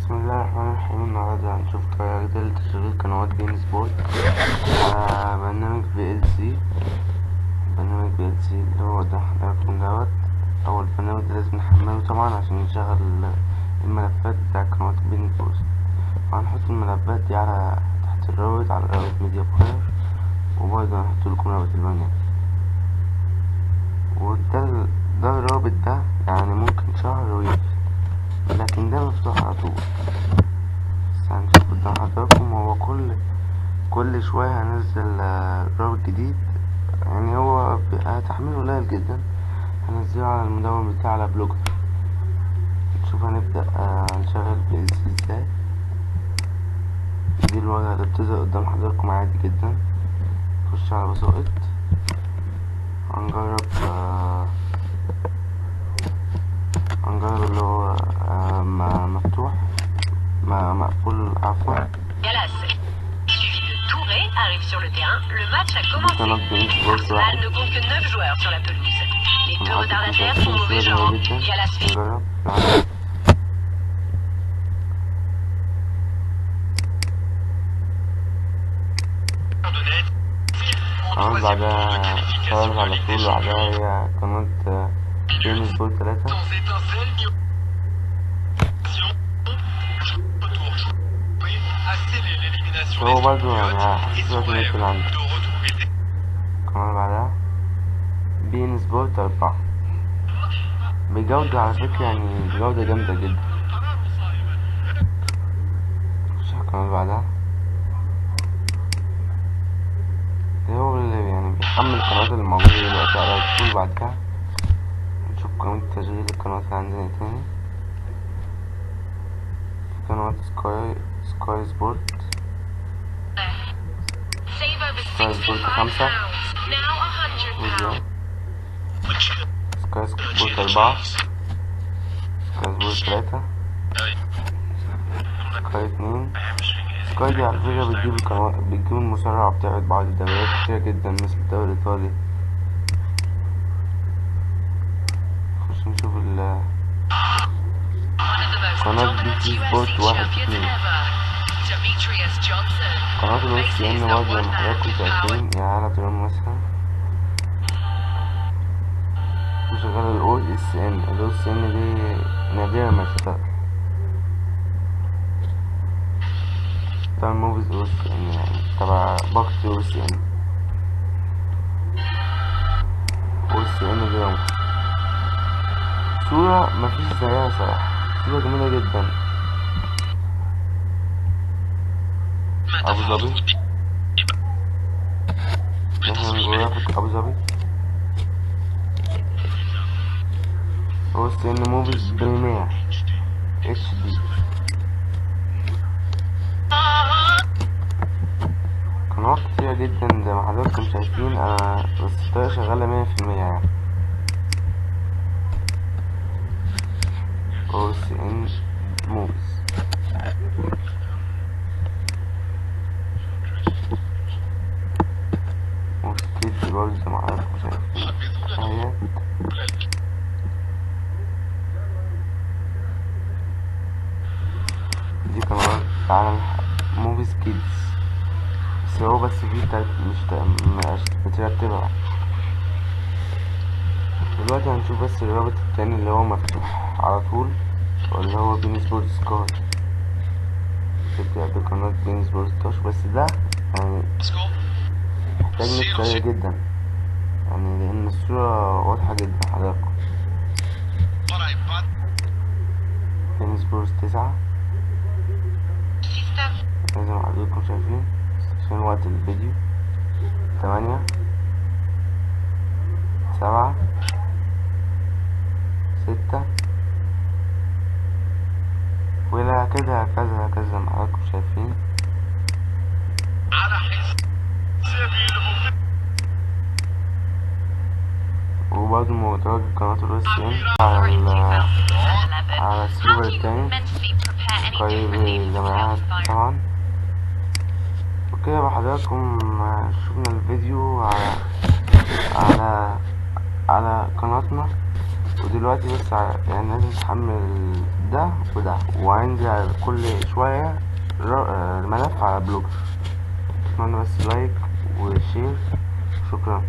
بسم الله الرحمن الرحيم. النهاردة هنشوف طريقة جديدة لتشغيل قنوات بين سبورت على برنامج VLC. برنامج VLC اللي هو ده حضراتكم دوت. أول برنامج لازم نحمله طبعا عشان نشغل الملفات بتاع قنوات بين سبورت. وهنحط الملفات دي على تحت الرابط، على رابط ميديا فاير، وبرضه هنحط لكم رابط البرنامج. ده الرابط ده يعني ممكن شهر ويقفل، لكن ده مفتوح على طول. هنشوف قدام حضراتكم. هو كل شوية هنزل رابط جديد، يعني هو تحميله قليل جدا. هنزله على المدون بتاعي على بلوجر. نشوف هنبدأ نشغل VLC ازاي. دي الواجهة اللي بتظهر قدام حضراتكم عادي جدا. نخش على وسائط، هنجرب اللي هو مفتوح، مقفول عفوا. Arrive sur le terrain, le match a commencé. Arsenal ne compte que 9 joueurs sur la pelouse. Les deux retardataires sont mauvais genre. Galas fait. بعدها اشتغل على طول. بعدها هي قناة بين سبورت 3. هو برضه يعني هحسسك النت اللي عندي. القناة بعدها بين سبورت 4 بجودة، على فكرة يعني بجودة جامدة جدا. نخش على القناة بعدها. هو اللي يعني بيحمل القنوات اللي موجودة دلوقتي على طول. بعد كده نشوف قناة تشغيل القنوات اللي عندنا تاني. في قناة سكاي سبورت 5، سكاي سبورت 4، سكاي سبورت 3، سكاي 2. سكاي دي على فكرة بتجيب المسرع بتاعت بعض الدوريات كتير جدا، مثل الدوري الإيطالي. نخش نشوف قناة BT سبورت 1 2. قناة OSN برضه لما حضراتكم شايفين، يعني على طول مثلا شغال OSN دي نادرا ما تشتغل. بتاع موفيز OSN يعني تبع باقة OSN دي صورة مفيش زيها صراحة، صورة جميلة جدا. أبو ظبي، نحن جرافيك أبو ظبي. OSN موفيز بريمير HD. قنوات كتيرة جدا زي ما حضراتكم شايفين. أنا بس الطريقة شغالة 100% يعني. OSN موفيز. وسكيت برضه زي ما حضراتكم شايفين اهي. دي قنوات عالم موفيز كيدز، بس هو بس فيه مش مترتبة. دلوقتي هنشوف بس الرابط التاني اللي هو مفتوح على طول، واللي هو بين سبورت سكاي. تبدأ بقناة بين سبورت 16، بس ده يعني محتاج نت سريع جدا، يعني لأن الصورة واضحة جدا حضراتكم. بين سبورت 9 زي ما حضراتكم شايفين عشان وقت الفيديو. 8، 7، 6، وإلى هكذا هكذا ما حضراتكم شايفين. وبرضه متواجد قناة OSN على السيرفر التاني قريب الجامعات طبعا. وكده بقى حضراتكم شفنا الفيديو على قناتنا. ودلوقتي بس يعني لازم تحمل ده وده، وعندي كل شوية ملف على بلوجر. اتمنى بس لايك وشير. شكرا.